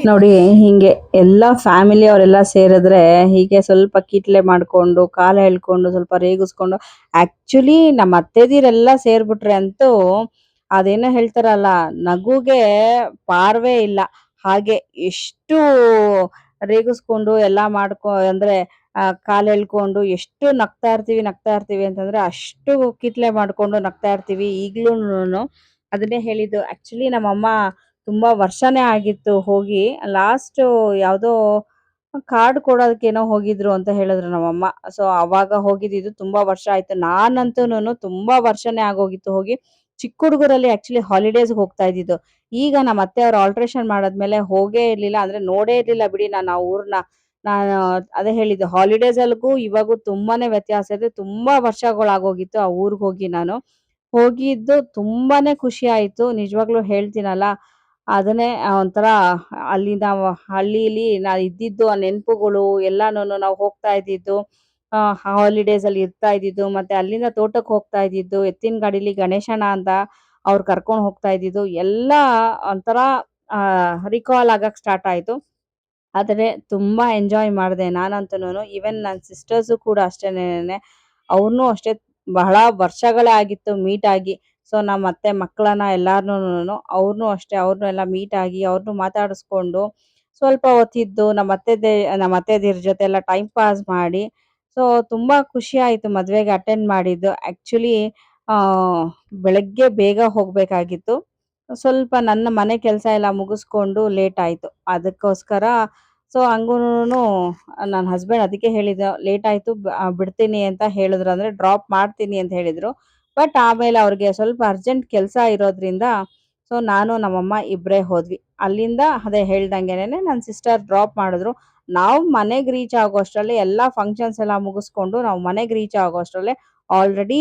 ನೋಡಿ, ಹಿಂಗೆ ಎಲ್ಲ ಫ್ಯಾಮಿಲಿ ಅವರೆಲ್ಲ ಸೇರಿದ್ರೆ ಹೀಗೆ ಸ್ವಲ್ಪ ಕಿಟ್ಲೆ ಮಾಡ್ಕೊಂಡು, ಕಾಲ ಎಳ್ಕೊಂಡು, ಸ್ವಲ್ಪ ರೇಗಿಸ್ಕೊಂಡು, ಆಕ್ಚುಲಿ ನಮ್ಮ ಅತ್ತೆದಿರೆಲ್ಲ ಸೇರ್ಬಿಟ್ರೆ ಅಂತೂ ಅದೇನೋ ಹೇಳ್ತಾರಲ್ಲ, ನಗುಗೆ ಪಾರ್ವೇ ಇಲ್ಲ. ಹಾಗೆ ಎಷ್ಟು ರೇಗಿಸ್ಕೊಂಡು ಎಲ್ಲ ಅಂದ್ರೆ ಕಾಲ್ ಎಳ್ಕೊಂಡು ಎಷ್ಟು ನಗ್ತಾ ಇರ್ತೀವಿ ಅಂತಂದ್ರೆ ಅಷ್ಟು ಕಿಟ್ಲೆ ಮಾಡ್ಕೊಂಡು ನಗ್ತಾ ಇರ್ತೀವಿ ಈಗ್ಲೂನು. ಅದನ್ನೇ ಹೇಳಿದ್ದು. ಆಕ್ಚುಲಿ ನಮ್ಮಮ್ಮ ತುಂಬಾ ವರ್ಷನೇ ಆಗಿತ್ತು ಹೋಗಿ. ಲಾಸ್ಟ್ ಯಾವ್ದೋ ಕಾರ್ಡ್ ಕೊಡೋದಕ್ಕೇನೋ ಹೋಗಿದ್ರು ಅಂತ ಹೇಳಿದ್ರು ನಮ್ಮಮ್ಮ. ಸೊ ಅವಾಗ ಹೋಗಿದ್ದು ತುಂಬಾ ವರ್ಷ ಆಯ್ತು. ನಾನಂತೂನು ತುಂಬಾ ವರ್ಷನೇ ಆಗೋಗಿತ್ತು ಹೋಗಿ. ಚಿಕ್ಕ ಹುಡುಗರಲ್ಲಿ ಆಕ್ಚುಲಿ ಹಾಲಿಡೇಸ್ ಹೋಗ್ತಾ ಇದ್ದಿದ್ದು. ಈಗ ನಮ್ಮ ಅತ್ತೆ ಅವ್ರು ಆಲ್ಟ್ರೇಷನ್ ಮಾಡಾದ್ಮೇಲೆ ಹೋಗೇ ಇರ್ಲಿಲ್ಲ. ಅಂದ್ರೆ ನೋಡೇ ಇರ್ಲಿಲ್ಲ ಬಿಡಿ ನಾನು ಆ ಊರ್ನ. ನಾನು ಅದೇ ಹೇಳಿದ್ದು, ಹಾಲಿಡೇಸ್ ಅಲ್ಗೂ ಇವಾಗೂ ತುಂಬಾನೇ ವ್ಯತ್ಯಾಸ ಇದೆ. ತುಂಬಾ ವರ್ಷಗಳಾಗೋಗಿತ್ತು ಆ ಊರ್ಗ್ ಹೋಗಿ ನಾನು. ಹೋಗಿದ್ದು ತುಂಬಾನೇ ಖುಷಿ ಆಯ್ತು. ನಿಜವಾಗ್ಲೂ ಹೇಳ್ತೀನಲ್ಲ, ಅದನ್ನೇ ಒಂಥರ ಅಲ್ಲಿ ನಾವು ಹಳ್ಳೀಲಿ ನಾವ್ ಇದ್ದಿದ್ದು ಆ ನೆನಪುಗಳು ಎಲ್ಲಾನುನು ನಾವು ಹೋಗ್ತಾ ಇದ್ದಿದ್ದು, ಹಾಲಿಡೇಸ್ ಅಲ್ಲಿ ಇರ್ತಾ ಇದ್ದಿದ್ದು, ಮತ್ತೆ ಅಲ್ಲಿಂದ ತೋಟಕ್ಕೆ ಹೋಗ್ತಾ ಇದ್ದಿದ್ದು, ಎತ್ತಿನ ಗಾಡಿಲಿ ಗಣೇಶನ ಅಂತ ಅವ್ರು ಕರ್ಕೊಂಡ್ ಹೋಗ್ತಾ ಇದ್ದಿದ್ದು ಎಲ್ಲ ಒಂಥರ ರಿಕಾಲ್ ಆಗಕ್ ಸ್ಟಾರ್ಟ್ ಆಯ್ತು. ಆದ್ರೆ ತುಂಬಾ ಎಂಜಾಯ್ ಮಾಡಿದೆ ನಾನಂತೂನು. ಈವನ್ ನನ್ನ ಸಿಸ್ಟರ್ಸು ಕೂಡ ಅಷ್ಟೇನೇನೆ. ಅವ್ರನ್ನೂ ಅಷ್ಟೇ ಬಹಳ ವರ್ಷಗಳೇ ಆಗಿತ್ತು ಮೀಟ್ ಆಗಿ. ಸೊ ನಮ್ಮ ಅತ್ತೆ ಮಕ್ಕಳನ್ನ ಎಲ್ಲಾರ್ನೂ ಅವ್ರನ್ನೂ ಅಷ್ಟೇ ಅವ್ರನ್ನೂ ಎಲ್ಲ ಮೀಟ್ ಆಗಿ ಅವ್ರನ್ನೂ ಮಾತಾಡಿಸ್ಕೊಂಡು ಸ್ವಲ್ಪ ಹೊತ್ತಿದ್ದು ನಮ್ಮ ಅತ್ತೆದಿರ ಜೊತೆ ಎಲ್ಲ ಟೈಮ್ ಪಾಸ್ ಮಾಡಿ ಸೊ ತುಂಬಾ ಖುಷಿ ಆಯ್ತು ಮದ್ವೆಗೆ ಅಟೆಂಡ್ ಮಾಡಿದ್ದು. ಆಕ್ಚುಲಿ ಆ ಬೆಳಗ್ಗೆ ಬೇಗ ಹೋಗ್ಬೇಕಾಗಿತ್ತು. ಸ್ವಲ್ಪ ನನ್ನ ಮನೆ ಕೆಲಸ ಎಲ್ಲ ಮುಗಿಸ್ಕೊಂಡು ಲೇಟ್ ಆಯ್ತು. ಅದಕ್ಕೋಸ್ಕರ ಸೊ ಹಂಗೂನು ನನ್ನ ಹಸ್ಬೆಂಡ್ ಅದಕ್ಕೆ ಹೇಳಿದ ಲೇಟ್ ಆಯ್ತು ಬಿಡ್ತೀನಿ ಅಂತ ಹೇಳಿದ್ರು, ಅಂದ್ರೆ ಡ್ರಾಪ್ ಮಾಡ್ತೀನಿ ಅಂತ ಹೇಳಿದ್ರು. ಬಟ್ ಆಮೇಲೆ ಅವ್ರಿಗೆ ಸ್ವಲ್ಪ ಅರ್ಜೆಂಟ್ ಕೆಲಸ ಇರೋದ್ರಿಂದ ಸೊ ನಾನು ನಮ್ಮಮ್ಮ ಇಬ್ಬರೇ ಹೋದ್ವಿ. ಅಲ್ಲಿಂದ ಅದೇ ಹೇಳ್ದಂಗೆನೆ ನನ್ನ ಸಿಸ್ಟರ್ ಡ್ರಾಪ್ ಮಾಡಿದ್ರು. ನಾವು ಮನೆಗೆ ರೀಚ್ ಆಗೋಷ್ಟರಲ್ಲಿ ಎಲ್ಲ ಫಂಕ್ಷನ್ಸ್ ಎಲ್ಲ ಮುಗಿಸ್ಕೊಂಡು ನಾವು ಮನೆಗೆ ರೀಚ್ ಆಗೋಷ್ಟರಲ್ಲೇ ಆಲ್ರೆಡಿ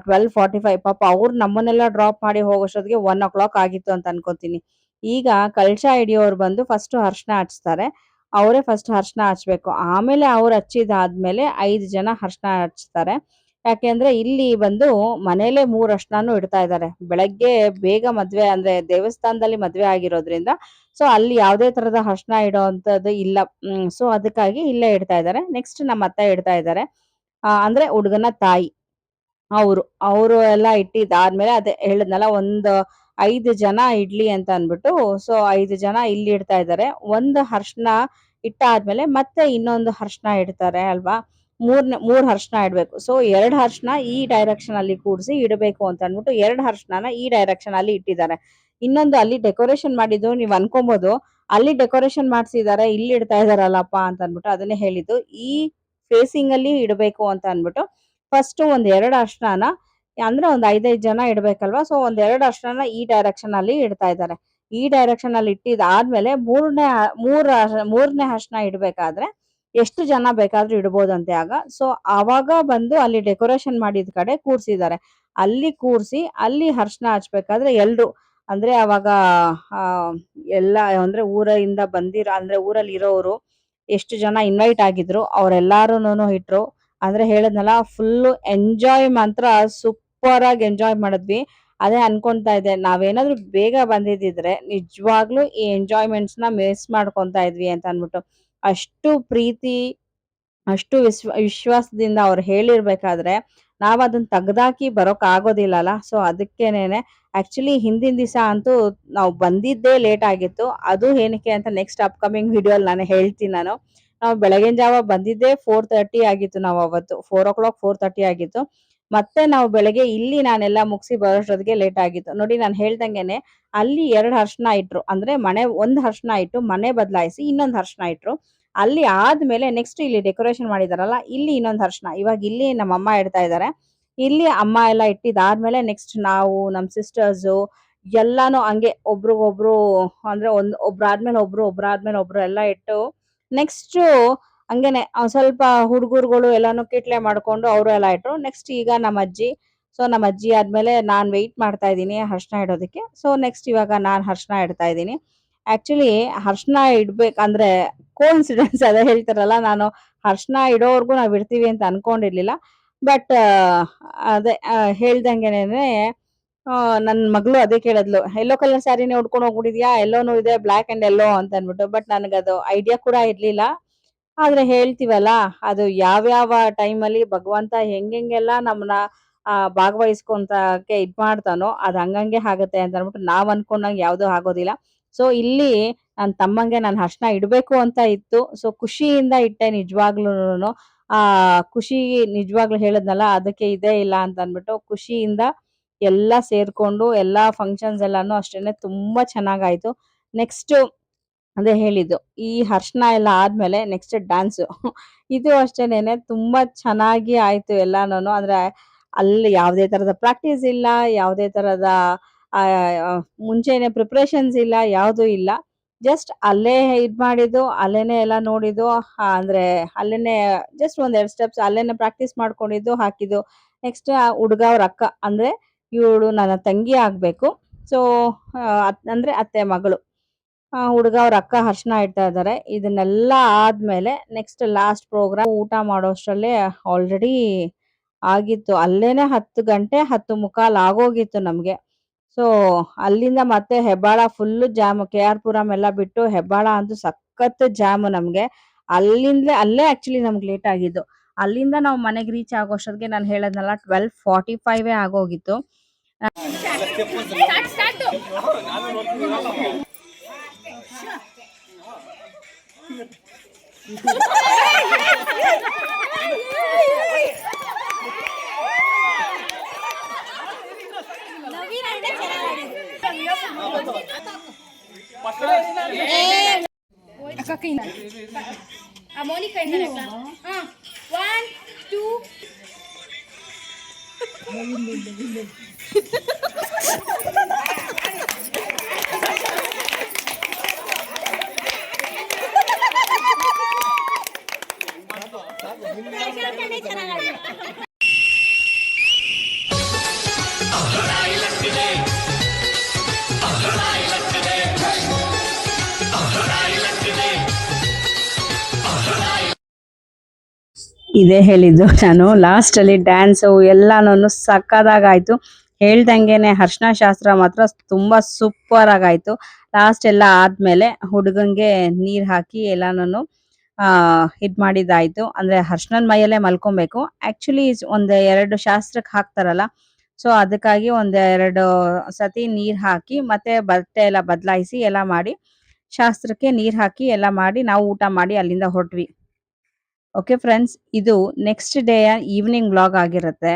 12:45. ಪಾಪ ಅವ್ರು ನಮ್ಮನ್ನೆಲ್ಲ ಡ್ರಾಪ್ ಮಾಡಿ ಹೋಗೋಷ್ಟೊತ್ತಿಗೆ 1 o'clock ಆಗಿತ್ತು ಅಂತ ಅನ್ಕೋತೀನಿ. ಈಗ ಕಳಶ ಹಿಡಿಯೋರು ಬಂದು ಫಸ್ಟ್ ಅರ್ಶನ ಹಚ್ತಾರೆ. ಅವರೇ ಫಸ್ಟ್ ಅರ್ಶನ ಹಚ್ಬೇಕು. ಆಮೇಲೆ ಅವ್ರು ಹಚ್ಚಿದಾದ್ಮೇಲೆ 5 ಜನ ಅರ್ಶನ ಹಚ್ತಾರೆ. ಯಾಕೆಂದ್ರೆ ಇಲ್ಲಿ ಬಂದು ಮನೇಲೆ 3 ಅರ್ಶನಾನು ಇಡ್ತಾ ಇದ್ದಾರೆ. ಬೆಳಗ್ಗೆ ಬೇಗ ಮದ್ವೆ ಅಂದ್ರೆ ದೇವಸ್ಥಾನದಲ್ಲಿ ಮದ್ವೆ ಆಗಿರೋದ್ರಿಂದ ಸೊ ಅಲ್ಲಿ ಯಾವುದೇ ತರದ ಅರ್ಶನ ಇಡೋವಂಥದ್ದು ಇಲ್ಲ. ಸೊ ಅದಕ್ಕಾಗಿ ಇಲ್ಲೇ ಇಡ್ತಾ ಇದ್ದಾರೆ. ನೆಕ್ಸ್ಟ್ ನಮ್ಮ ಅತ್ತೆ ಇಡ್ತಾ ಇದ್ದಾರೆ. ಅಂದ್ರೆ ಹುಡುಗನ ತಾಯಿ ಅವರು ಎಲ್ಲ ಇಟ್ಟಿದ್ದಾದ್ಮೇಲೆ ಅದೇ ಹೇಳಿದ್ನಲ್ಲ ಒಂದು 5 ಜನ ಇಡ್ಲಿ ಅಂತ ಅಂದ್ಬಿಟ್ಟು ಸೊ 5 ಜನ ಇಲ್ಲಿ ಇಡ್ತಾ ಇದ್ದಾರೆ. ಒಂದು ಅರ್ಶನ ಇಟ್ಟಾದ್ಮೇಲೆ ಮತ್ತೆ ಇನ್ನೊಂದು ಅರ್ಶನ ಇಡ್ತಾರೆ ಅಲ್ವಾ? 3 ಅರ್ಶನ ಇಡ್ಬೇಕು. ಸೊ 2 ಅರ್ಶನ ಈ ಡೈರೆಕ್ಷನ್ ಅಲ್ಲಿ ಕೂಡ್ಸಿ ಇಡಬೇಕು ಅಂತ ಅಂದ್ಬಿಟ್ಟು 2 ಅರ್ಶನನ ಈ ಡೈರೆಕ್ಷನ್ ಅಲ್ಲಿ ಇಟ್ಟಿದ್ದಾರೆ. ಇನ್ನೊಂದು ಅಲ್ಲಿ ಡೆಕೋರೇಷನ್ ಮಾಡಿದ್ದು ನೀವ್ ಅನ್ಕೊಬಹುದು ಅಲ್ಲಿ ಡೆಕೋರೇಷನ್ ಮಾಡ್ಸಿದ್ದಾರೆ ಇಲ್ಲಿ ಇಡ್ತಾ ಇದಾರಲ್ಲಪ್ಪ ಅಂತ ಅಂದ್ಬಿಟ್ಟು ಅದನ್ನೇ ಹೇಳಿದ್ದು. ಈ ಫೇಸಿಂಗ್ ಅಲ್ಲಿ ಇಡಬೇಕು ಅಂತ ಅಂದ್ಬಿಟ್ಟು ಫಸ್ಟ್ ಒಂದ್ 2 ಅರ್ಶನನ ಅಂದ್ರೆ ಒಂದ್ 5-5 ಜನ ಇಡ್ಬೇಕಲ್ವಾ? ಸೊ ಒಂದ್ 2 ಅರ್ಶನನ ಈ ಡೈರೆಕ್ಷನ್ ಅಲ್ಲಿ ಇಡ್ತಾ ಇದ್ದಾರೆ. ಈ ಡೈರೆಕ್ಷನ್ ಅಲ್ಲಿ ಇಟ್ಟಿದಾದ್ಮೇಲೆ ಮೂರನೇ ಅರ್ಶನ ಇಡ್ಬೇಕಾದ್ರೆ ಎಷ್ಟು ಜನ ಬೇಕಾದ್ರೂ ಇಡ್ಬೋದಂತೆ ಆಗ. ಸೊ ಆವಾಗ ಬಂದು ಅಲ್ಲಿ ಡೆಕೋರೇಷನ್ ಮಾಡಿದ ಕಡೆ ಕೂರ್ಸಿದ್ದಾರೆ. ಅಲ್ಲಿ ಕೂರ್ಸಿ ಅಲ್ಲಿ ಅರ್ಶನ ಹಚ್ಬೇಕಾದ್ರೆ ಎಲ್ರು ಅಂದ್ರೆ ಅವಾಗ ಆ ಎಲ್ಲ ಅಂದ್ರೆ ಊರಿಂದ ಅಂದ್ರೆ ಊರಲ್ಲಿ ಇರೋರು ಎಷ್ಟು ಜನ ಇನ್ವೈಟ್ ಆಗಿದ್ರು ಅವ್ರೆಲ್ಲಾರುನು ಇಟ್ರು. ಅಂದ್ರೆ ಹೇಳಿದ್ನಲ್ಲ ಫುಲ್ಲು ಎಂಜಾಯ್ ಮಾತ್ರ ಸೂಪರ್ ಆಗಿ ಎಂಜಾಯ್ ಮಾಡಿದ್ವಿ. ಅದೇ ಅನ್ಕೊಂತಾ ಇದ್ದೆ ನಾವೇನಾದ್ರೂ ಬೇಗ ಬಂದಿದ್ದಿದ್ರೆ ನಿಜವಾಗ್ಲೂ ಈ ಎಂಜಾಯ್ಮೆಂಟ್ಸ್ ನ ಮಿಸ್ ಮಾಡ್ಕೊಂತಾ ಇದ್ವಿ ಅಂತ ಅನ್ಬಿಟ್ಟು. ಅಷ್ಟು ಪ್ರೀತಿ ಅಷ್ಟು ವಿಶ್ವಾಸದಿಂದ ಅವ್ರು ಹೇಳಿರ್ಬೇಕಾದ್ರೆ ನಾವ್ ಅದನ್ನ ತೆಗ್ದಾಕಿ ಬರೋಕ್ ಆಗೋದಿಲ್ಲಲ್ಲ. ಸೊ ಅದಕ್ಕೇನೆ ಆಕ್ಚುಲಿ ಹಿಂದಿನ ದಿವಸ ಅಂತೂ ನಾವು ಬಂದಿದ್ದೇ ಲೇಟ್ ಆಗಿತ್ತು. ಅದು ಏನಕ್ಕೆ ಅಂತ ನೆಕ್ಸ್ಟ್ ಅಪ್ಕಮಿಂಗ್ ವಿಡಿಯೋ ಅಲ್ಲಿ ನಾನು ಹೇಳ್ತೀನಿ. ನಾವು ಬೆಳಗಿನ ಜಾವ ಬಂದಿದ್ದೇ 4:30 ಆಗಿತ್ತು. ನಾವು ಅವತ್ತು 4 o'clock 4:30 ಆಗಿತ್ತು. ಮತ್ತೆ ನಾವು ಬೆಳಗ್ಗೆ ಇಲ್ಲಿ ನಾನೆಲ್ಲ ಮುಗಿಸಿ ಬರೋಷ್ಟೊತ್ತಿಗೆ ಲೇಟ್ ಆಗಿತ್ತು. ನೋಡಿ ನಾನು ಹೇಳ್ದಂಗೆನೆ ಅಲ್ಲಿ 2 ಅರ್ಶನ ಇಟ್ರು. ಅಂದ್ರೆ ಒಂದು ಅರ್ಶನ ಇಟ್ಟು ಮನೆ ಬದಲಾಯಿಸಿ ಇನ್ನೊಂದು ಅರ್ಶನ ಇಟ್ರು. ಅಲ್ಲಿ ಆದ್ಮೇಲೆ ನೆಕ್ಸ್ಟ್ ಇಲ್ಲಿ ಡೆಕೋರೇಷನ್ ಮಾಡಿದಾರಲ್ಲ ಇಲ್ಲಿ ಇನ್ನೊಂದು ಅರ್ಶನ ಇವಾಗ ಇಲ್ಲಿ ನಮ್ಮ ಅಮ್ಮ ಇಡ್ತಾ ಇದ್ದಾರೆ. ಇಲ್ಲಿ ಅಮ್ಮ ಎಲ್ಲ ಇಟ್ಟಿದಾದ್ಮೇಲೆ ನೆಕ್ಸ್ಟ್ ನಾವು ನಮ್ಮ ಸಿಸ್ಟರ್ಸು ಎಲ್ಲಾನು ಹಂಗೆ ಒಬ್ರಿಗೊಬ್ರು ಅಂದ್ರೆ ಒಬ್ರಾದ್ಮೇಲೆ ಒಬ್ರು ಎಲ್ಲ ಇಟ್ಟು ನೆಕ್ಸ್ಟ್ ಹಂಗೇನೆ ಸ್ವಲ್ಪ ಹುಡುಗರುಗಳು ಎಲ್ಲಾನು ಕಿಟ್ಲೆ ಮಾಡ್ಕೊಂಡು ಅವರು ಎಲ್ಲ ಇಟ್ರು. ನೆಕ್ಸ್ಟ್ ಈಗ ನಮ್ಮ ಅಜ್ಜಿ. ಸೊ ನಮ್ಮ ಅಜ್ಜಿ ಆದ್ಮೇಲೆ ನಾನ್ ವೆಯ್ಟ್ ಮಾಡ್ತಾ ಇದ್ದೀನಿ ಅರ್ಶನ ಇಡೋದಕ್ಕೆ. ಸೊ ನೆಕ್ಸ್ಟ್ ಇವಾಗ ನಾನ್ ಅರ್ಶನ ಇಡ್ತಾ ಇದ್ದೀನಿ. ಆಕ್ಚುಲಿ ಅರ್ಶನ ಇಡ್ಬೇಕಂದ್ರೆ ಕೋಇನ್ಸಿಡೆನ್ಸ್ ಅದೇ ಹೇಳ್ತಾರಲ್ಲ, ನಾನು ಅರ್ಶನ ಇಡೋವರೆಗೂ ನಾವ್ ಇಡ್ತೀವಿ ಅಂತ ಅನ್ಕೊಂಡಿರ್ಲಿಲ್ಲ. ಬಟ್ ಅದೇ ಹೇಳ್ದಂಗೆನೆ ನನ್ ಮಗಳು ಅದೇ ಕೇಳಿದ್ಲು, ಯೆಲ್ಲೋ ಕಲರ್ ಸ್ಯಾರಿನೇ ಉಟ್ಕೊಂಡು ಹೋಗ್ಬಿಟ್ಟಿದ್ಯಾ, ಎಲ್ಲೋನು ಇದೆ ಬ್ಲಾಕ್ ಅಂಡ್ ಎಲ್ಲೋ ಅಂತ ಅನ್ಬಿಟ್ಟು. ಬಟ್ ನನಗದು ಐಡಿಯಾ ಕೂಡ ಇರ್ಲಿಲ್ಲ. ಆದ್ರೆ ಹೇಳ್ತೀವಲ್ಲ ಅದು ಯಾವ್ಯಾವ ಟೈಮಲ್ಲಿ ಭಗವಂತ ಹೆಂಗೆಲ್ಲ ನಮ್ಮನ್ನ ಭಾಗವಹಿಸ್ಕೊಂತಕ್ಕೆ ಮಾಡ್ತಾನೋ ಅದು ಹಂಗಂಗೆ ಆಗತ್ತೆ ಅಂತ ಅನ್ಬಿಟ್ಟು ನಾವ್ ಅನ್ಕೊಂಡಂಗೆ ಯಾವ್ದು ಆಗೋದಿಲ್ಲ. ಸೊ ಇಲ್ಲಿ ನನ್ ತಮ್ಮಂಗೆ ನಾನು ಅರ್ಶನ ಇಡ್ಬೇಕು ಅಂತ ಇತ್ತು. ಸೊ ಖುಷಿಯಿಂದ ಇಟ್ಟೆ ನಿಜವಾಗ್ಲೂನು. ಆ ಖುಷಿ ನಿಜವಾಗ್ಲೂ ಹೇಳದ್ನಲ್ಲ ಅದಕ್ಕೆ ಇದೇ ಇಲ್ಲ ಅಂತ ಅನ್ಬಿಟ್ಟು ಖುಷಿಯಿಂದ ಎಲ್ಲ ಸೇರ್ಕೊಂಡು ಎಲ್ಲಾ ಫಂಕ್ಷನ್ಸ್ ಎಲ್ಲಾನು ಅಷ್ಟೇನೆ ತುಂಬಾ ಚೆನ್ನಾಗಾಯ್ತು. ನೆಕ್ಸ್ಟ್ ಅದೇ ಹೇಳಿದ್ದು ಈ ಅರ್ಶನ ಎಲ್ಲ ಆದ್ಮೇಲೆ ನೆಕ್ಸ್ಟ್ ಡ್ಯಾನ್ಸು ಇದು ಅಷ್ಟೇನೆ ತುಂಬಾ ಚೆನ್ನಾಗಿ ಆಯ್ತು ಎಲ್ಲಾನು. ಅಂದ್ರೆ ಅಲ್ಲಿ ಯಾವುದೇ ತರದ ಪ್ರಾಕ್ಟೀಸ್ ಇಲ್ಲ, ಯಾವುದೇ ತರದ ಆ ಮುಂಚೆನೆ ಪ್ರಿಪರೇಷನ್ಸ್ ಇಲ್ಲ, ಯಾವ್ದು ಇಲ್ಲ. ಜಸ್ಟ್ ಅಲ್ಲೇ ಇದ್ ಮಾಡಿದ್ದು ಅಲ್ಲೇನೆ ಎಲ್ಲ ನೋಡಿದ್ದು. ಅಂದ್ರೆ ಅಲ್ಲೇನೆ ಜಸ್ಟ್ 1-2 ಸ್ಟೆಪ್ಸ್ ಅಲ್ಲೇನೆ ಪ್ರಾಕ್ಟೀಸ್ ಮಾಡ್ಕೊಂಡಿದ್ದು ಹಾಕಿದ್ದು. ನೆಕ್ಸ್ಟ್ ಹುಡುಗ ಅವ್ರ ಅಕ್ಕ ಅಂದ್ರೆ ಇವಳು ನನ್ನ ತಂಗಿ ಆಗ್ಬೇಕು. ಸೊ ಅಂದ್ರೆ ಅತ್ತೆ ಮಗಳು ಹುಡುಗ ಅವ್ರ ಅಕ್ಕ ಅರ್ಶನ ಇಡ್ತಾ ಇದ್ದಾರೆ. ಇದನ್ನೆಲ್ಲ ಆದ್ಮೇಲೆ ನೆಕ್ಸ್ಟ್ ಲಾಸ್ಟ್ ಪ್ರೋಗ್ರಾಮ್ ಊಟ ಮಾಡೋಷ್ಟ್ರಲ್ಲೇ ಆಲ್ರೆಡಿ ಆಗಿತ್ತು. ಅಲ್ಲೇನೆ 10 ಗಂಟೆ 10:15 ಆಗೋಗಿತ್ತು ನಮ್ಗೆ. ಸೊ ಅಲ್ಲಿಂದ ಮತ್ತೆ Hebbal full jam, KR Puram ಎಲ್ಲ ಬಿಟ್ಟು ಹೆಬ್ಬಾಳ ಅಂತೂ ಸಖತ್ ಜಾಮ್ ನಮ್ಗೆ. ಅಲ್ಲೇ ಆಕ್ಚುಲಿ ನಮ್ಗೆ ಲೇಟ್ ಆಗಿದ್ದು. ಅಲ್ಲಿಂದ ನಾವು ಮನೆಗೆ ರೀಚ್ ಆಗೋಷ್ಟೊತ್ತಿಗೆ ನಾನು ಹೇಳದ್ನಲ್ಲ 12:45 ಆಗೋಗಿತ್ತು. ಇದೇ ಹೇಳಿದ್ದು ನಾನು ಲಾಸ್ಟಲ್ಲಿ ಡ್ಯಾನ್ಸು ಎಲ್ಲಾನು ಸಕ್ಕದಾಗಾಯ್ತು. ಹೇಳ್ದಂಗೆನೆ ಅರ್ಶಿನ ಶಾಸ್ತ್ರ ಮಾತ್ರ ತುಂಬಾ ಸೂಪರ್ ಆಗಾಯ್ತು. ಲಾಸ್ಟ್ ಎಲ್ಲ ಆದ್ಮೇಲೆ ಹುಡುಗಂಗೆ ನೀರ್ ಹಾಕಿ ಎಲ್ಲಾನು ಇದ್ ಮಾಡಿದ್ದಾಯ್ತು. ಅಂದ್ರೆ ಅರ್ಶಿನದ ಮೈಯಲ್ಲೇ ಮಲ್ಕೊಬೇಕು. ಆಕ್ಚುಲಿ ಒಂದ್ 2 ಶಾಸ್ತ್ರಕ್ಕೆ ಹಾಕ್ತಾರಲ್ಲ, ಸೊ ಅದಕ್ಕಾಗಿ ಒಂದ್ 2 ಸತಿ ನೀರ್ ಹಾಕಿ ಮತ್ತೆ ಬಟ್ಟೆ ಎಲ್ಲ ಬದಲಾಯಿಸಿ ಎಲ್ಲ ಮಾಡಿ ಶಾಸ್ತ್ರಕ್ಕೆ ನೀರ್ ಹಾಕಿ ಎಲ್ಲ ಮಾಡಿ ನಾವು ಊಟ ಮಾಡಿ ಅಲ್ಲಿಂದ ಹೊರಟ್ವಿ. ಓಕೆ ಫ್ರೆಂಡ್ಸ್, ಇದು ನೆಕ್ಸ್ಟ್ ಡೇ ಈವ್ನಿಂಗ್ ವ್ಲಾಗ್ ಆಗಿರುತ್ತೆ.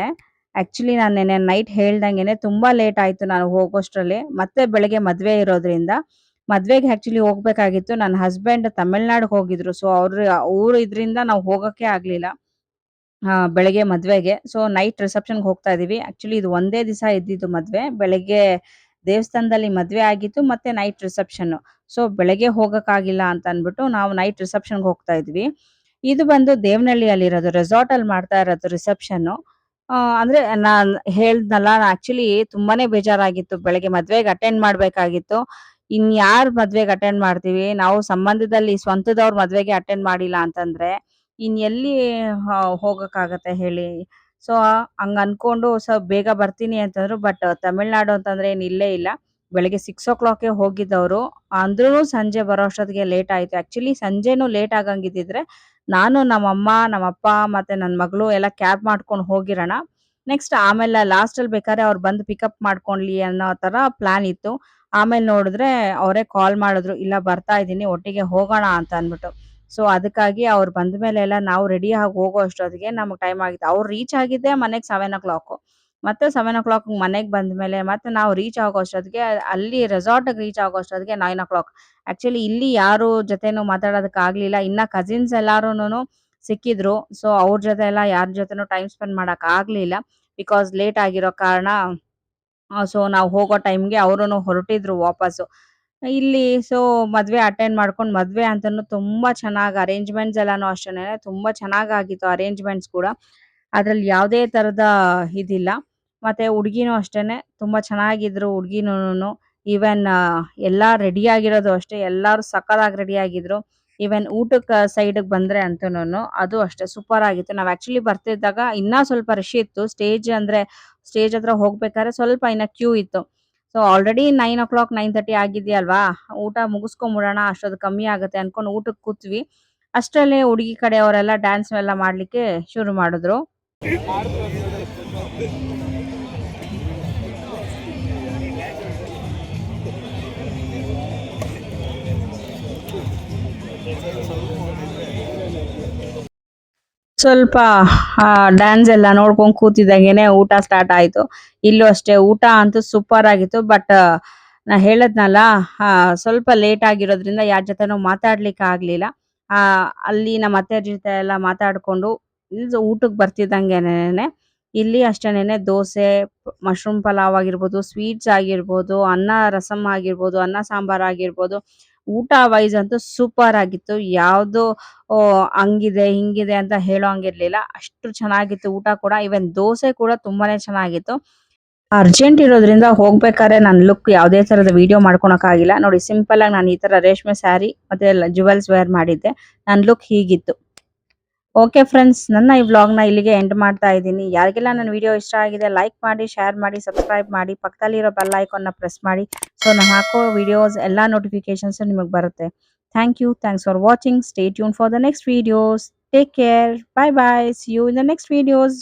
ಆಕ್ಚುಲಿ ನಾನು ನೆನ್ನೆ ನೈಟ್ ಹೇಳ್ದಂಗೆನೆ ತುಂಬಾ ಲೇಟ್ ಆಯ್ತು ನಾನು ಹೋಗೋಷ್ಟರಲ್ಲಿ. ಮತ್ತೆ ಬೆಳಗ್ಗೆ ಮದ್ವೆ ಇರೋದ್ರಿಂದ ಮದ್ವೆಗೆ ಆಕ್ಚುಲಿ ಹೋಗ್ಬೇಕಾಗಿತ್ತು. ನನ್ನ ಹಸ್ಬೆಂಡ್ ತಮಿಳ್ನಾಡಿಗೆ ಹೋಗಿದ್ರು. ಸೊ ಊರು ಇದ್ರಿಂದ ನಾವು ಹೋಗಕ್ಕೆ ಆಗ್ಲಿಲ್ಲ ಬೆಳಗ್ಗೆ ಮದ್ವೆಗೆ. ಸೊ ನೈಟ್ ರಿಸೆಪ್ಷನ್ಗೆ ಹೋಗ್ತಾ ಇದೀವಿ. ಆಕ್ಚುಲಿ ಇದು ಒಂದೇ ದಿವಸ ಇದ್ದಿದ್ದು ಮದ್ವೆ. ಬೆಳಗ್ಗೆ ದೇವಸ್ಥಾನದಲ್ಲಿ ಮದ್ವೆ ಆಗಿತ್ತು, ಮತ್ತೆ ನೈಟ್ ರಿಸೆಪ್ಷನ್. ಸೊ ಬೆಳಗ್ಗೆ ಹೋಗಕ್ಕಾಗಿಲ್ಲ ಅಂತ ಅನ್ಬಿಟ್ಟು ನಾವು ನೈಟ್ ರಿಸೆಪ್ಷನ್ಗೆ ಹೋಗ್ತಾ ಇದ್ವಿ. ಇದು ಬಂದು ದೇವನಹಳ್ಳಿಯಲ್ಲಿರೋದು, ರೆಸಾರ್ಟ್ ಅಲ್ಲಿ ಮಾಡ್ತಾ ಇರೋದು ರಿಸೆಪ್ಷನ್. ಅಂದ್ರೆ ನಾನ್ ಹೇಳ್ದ್ನಲ್ಲ, ಆಕ್ಚುಲಿ ತುಂಬಾನೇ ಬೇಜಾರಾಗಿತ್ತು. ಬೆಳಗ್ಗೆ ಮದ್ವೆಗೆ ಅಟೆಂಡ್ ಮಾಡ್ಬೇಕಾಗಿತ್ತು. ಯಾರ್ ಮದ್ವೆಗೆ ಅಟೆಂಡ್ ಮಾಡ್ತೀವಿ ನಾವು? ಸಂಬಂಧದಲ್ಲಿ ಸ್ವಂತದವ್ರ ಮದ್ವೆಗೆ ಅಟೆಂಡ್ ಮಾಡಿಲ್ಲ ಅಂತಂದ್ರೆ ಎಲ್ಲಿ ಹೋಗಕ್ಕಾಗತ್ತೆ ಹೇಳಿ? ಸೊ ಹಂಗ ಅನ್ಕೊಂಡು ಬೇಗ ಬರ್ತೀನಿ ಅಂತಂದ್ರು. ಬಟ್ ತಮಿಳ್ನಾಡು ಅಂತಂದ್ರೆ ಏನ್ ಇಲ್ಲೇ ಇಲ್ಲ. ಬೆಳಗ್ಗೆ 6 o'clock ಹೋಗಿದ್ದವ್ರು, ಅಂದ್ರೂ ಸಂಜೆ ಬರೋ ಅಷ್ಟೊತ್ತಿಗೆ ಲೇಟ್ ಆಯ್ತು. ಆಕ್ಚುಲಿ ಸಂಜೆನೂ ಲೇಟ್ ಆಗಂಗಿದ್ದಿದ್ರೆ ನಾನು, ನಮ್ಮಮ್ಮ, ನಮ್ಮಪ್ಪ ಮತ್ತೆ ನನ್ನ ಮಗಳು ಎಲ್ಲ ಕ್ಯಾಬ್ ಮಾಡ್ಕೊಂಡು ಹೋಗಿರೋಣ. ನೆಕ್ಸ್ಟ್ ಆಮೇಲೆ ಲಾಸ್ಟ್ ಅಲ್ಲಿ ಬೇಕಾದ್ರೆ ಅವ್ರು ಬಂದು ಪಿಕಪ್ ಮಾಡ್ಕೊಂಡ್ಲಿ ಅನ್ನೋ ತರ ಪ್ಲಾನ್ ಇತ್ತು. ಆಮೇಲೆ ನೋಡಿದ್ರೆ ಅವರೇ ಕಾಲ್ ಮಾಡಿದ್ರು, ಇಲ್ಲ ಬರ್ತಾ ಇದ್ದೀನಿ ಒಟ್ಟಿಗೆ ಹೋಗೋಣ ಅಂತ ಅನ್ಬಿಟ್ಟು. ಸೊ ಅದಕ್ಕಾಗಿ ಅವ್ರು ಬಂದ ಮೇಲೆ ಎಲ್ಲ ನಾವು ರೆಡಿ ಆಗಿ ಹೋಗೋ ಅಷ್ಟೊತ್ತಿಗೆ ನಮ್ಗೆ ಟೈಮ್ ಆಗಿತ್ತು. ಅವ್ರು ರೀಚ್ ಆಗಿದ್ದೆ ಮನೆಗೆ 7 o'clock. ಮತ್ತೆ 7 o'clock ಮನೆಗೆ ಬಂದ್ಮೇಲೆ ಮತ್ತೆ ನಾವು ರೀಚ್ ಆಗೋ ಅಷ್ಟೊತ್ತಿಗೆ, ಅಲ್ಲಿ ರೆಸಾರ್ಟ್ ರೀಚ್ ಆಗೋ ಅಷ್ಟೊತ್ತಿಗೆ 9 o'clock. ಆಕ್ಚುಲಿ ಇಲ್ಲಿ ಯಾರು ಜೊತೆನೂ ಮಾತಾಡೋದಕ್ಕೆ ಆಗ್ಲಿಲ್ಲ. ಇನ್ನ ಕಸಿನ್ಸ್ ಎಲ್ಲಾರುನು ಸಿಕ್ಕಿದ್ರು. ಸೊ ಅವ್ರ ಜೊತೆ ಎಲ್ಲ ಯಾರ ಜೊತೆನೂ ಟೈಮ್ ಸ್ಪೆಂಡ್ ಮಾಡಕ್ ಆಗ್ಲಿಲ್ಲ, ಬಿಕಾಸ್ ಲೇಟ್ ಆಗಿರೋ ಕಾರಣ. ಸೊ ನಾವು ಹೋಗೋ ಟೈಮ್ಗೆ ಅವರುನು ಹೊರಟಿದ್ರು ವಾಪಸ್ಸು. ಇಲ್ಲಿ ಸೊ ಮದ್ವೆ ಅಟೆಂಡ್ ಮಾಡ್ಕೊಂಡು, ಮದ್ವೆ ಅಂತನೂ ತುಂಬಾ ಚೆನ್ನಾಗಿ ಅರೇಂಜ್ಮೆಂಟ್ಸ್ ಎಲ್ಲಾನು ಅಷ್ಟೇನೆ ತುಂಬಾ ಚೆನ್ನಾಗಾಗಿತ್ತು ಅರೇಂಜ್ಮೆಂಟ್ಸ್ ಕೂಡ. ಅದ್ರಲ್ಲಿ ಯಾವುದೇ ತರದ ಇದಿಲ್ಲ. ಮತ್ತೆ ಹುಡ್ಗಿನೂ ಅಷ್ಟೇನೆ ತುಂಬಾ ಚೆನ್ನಾಗಿದ್ರು ಹುಡ್ಗಿನೂನು. ಈವನ್ ಎಲ್ಲಾ ರೆಡಿ ಆಗಿರೋದು ಅಷ್ಟೇ, ಎಲ್ಲಾರು ಸಕ್ಕತ್ತಾಗಿ ರೆಡಿ ಆಗಿದ್ರು. ಈವನ್ ಊಟಕ್ಕೆ ಸೈಡ್‌ಗೆ ಬಂದ್ರೆ ಅಂತೂನು ಅದು ಅಷ್ಟೇ ಸೂಪರ್ ಆಗಿತ್ತು. ನಾವ್ ಆಕ್ಚುಲಿ ಬರ್ತಿದ್ದಾಗ ಇನ್ನ ಸ್ವಲ್ಪ ರಶ್ ಇತ್ತು. ಸ್ಟೇಜ್ ಹತ್ರ ಹೋಗ್ಬೇಕಾದ್ರೆ ಸ್ವಲ್ಪ ಇನ್ನ ಕ್ಯೂ ಇತ್ತು. ಸೊ ಆಲ್ರೆಡಿ 9 o'clock 9:30 ಆಗಿದೆಯಲ್ವಾ, ಊಟ ಮುಗಿಸ್ಕೊಂಬಿಡೋಣ ಅಷ್ಟೊತ್ತು ಕಮ್ಮಿ ಆಗುತ್ತೆ ಅನ್ಕೊಂಡು ಊಟಕ್ಕೆ ಕೂತ್ವಿ. ಅಷ್ಟರಲ್ಲೇ ಹುಡುಗಿ ಕಡೆಯವರೆಲ್ಲ ಡ್ಯಾನ್ಸ್ ಎಲ್ಲ ಮಾಡ್ಲಿಕ್ಕೆ ಶುರು ಮಾಡಿದ್ರು. ಸ್ವಲ್ಪ ಡ್ಯಾನ್ಸ್ ಎಲ್ಲ ನೋಡ್ಕೊಂಡ್ ಕೂತಿದ್ದಂಗೆನೆ ಊಟ ಸ್ಟಾರ್ಟ್ ಆಯ್ತು. ಇಲ್ಲೂ ಅಷ್ಟೇ ಊಟ ಅಂತೂ ಸೂಪರ್ ಆಗಿತ್ತು. ಬಟ್ ನಾ ಹೇಳದ್ನಲ್ಲ, ಸ್ವಲ್ಪ ಲೇಟ್ ಆಗಿರೋದ್ರಿಂದ ಯಾರ ಜೊತೆನೂ ಮಾತಾಡ್ಲಿಕ್ಕೆ ಆಗ್ಲಿಲ್ಲ. ಅಲ್ಲಿ ನಮ್ಮ ಅತ್ತೆ ಜೊತೆ ಎಲ್ಲ ಮಾತಾಡ್ಕೊಂಡು ಇಲ್ಲಿ ಊಟಕ್ಕೆ ಬರ್ತಿದ್ದಂಗೆನೆ ಇಲ್ಲಿ ಅಷ್ಟೇನೆ ದೋಸೆ, ಮಶ್ರೂಮ್ ಪಲಾವ್ ಆಗಿರ್ಬೋದು, ಸ್ವೀಟ್ಸ್ ಆಗಿರ್ಬೋದು, ಅನ್ನ ರಸಂ ಆಗಿರ್ಬೋದು, ಅನ್ನ ಸಾಂಬಾರ್ ಆಗಿರ್ಬೋದು, ಊಟ ವೈಸ್ ಅಂತೂ ಸೂಪರ್ ಆಗಿತ್ತು. ಯಾವ್ದು ಹಂಗಿದೆ ಹಿಂಗಿದೆ ಅಂತ ಹೇಳೋ ಹಂಗಿರ್ಲಿಲ್ಲ. ಅಷ್ಟು ಚೆನ್ನಾಗಿತ್ತು ಊಟ ಕೂಡ. ಈವನ್ ದೋಸೆ ಕೂಡ ತುಂಬಾನೇ ಚೆನ್ನಾಗಿತ್ತು. ಅರ್ಜೆಂಟ್ ಇರೋದ್ರಿಂದ ಹೋಗ್ಬೇಕಾದ್ರೆ ನನ್ನ ಲುಕ್ ಯಾವುದೇ ತರದ ವಿಡಿಯೋ ಮಾಡ್ಕೊಳಕ್ ಆಗಿಲ್ಲ. ನೋಡಿ, ಸಿಂಪಲ್ ಆಗಿ ನಾನು ಈ ತರ ರೇಷ್ಮೆ ಸ್ಯಾರಿ ಮತ್ತೆ ಜುವೆಲ್ಸ್ ವೇರ್ ಮಾಡಿದ್ದೆ. ನನ್ನ ಲುಕ್ ಹೀಗಿತ್ತು. ಓಕೆ ಫ್ರೆಂಡ್ಸ್, ನನ್ನ ಈ ವ್ಲಾಗ್ನ ಇಲ್ಲಿಗೆ ಎಂಡ್ ಮಾಡ್ತಾ ಇದ್ದೀನಿ. ಯಾರಿಗೆಲ್ಲ ನನ್ನ ವಿಡಿಯೋ ಇಷ್ಟ ಆಗಿದೆ ಲೈಕ್ ಮಾಡಿ, ಶೇರ್ ಮಾಡಿ, ಸಬ್ಸ್ಕ್ರೈಬ್ ಮಾಡಿ, ಪಕ್ಕದಲ್ಲಿರೋ ಬೆಲ್ ಐಕಾನ್ನ ಪ್ರೆಸ್ ಮಾಡಿ. ಸೊ ನಾನು ಹಾಕೋ ವಿಡಿಯೋಸ್ ಎಲ್ಲ ನೋಟಿಫಿಕೇಶನ್ಸ್ ನಿಮಗೆ ಬರುತ್ತೆ. Thank you. Thanks for watching. Stay tune for the next videos. Take care. Bye bye. See you in the next videos.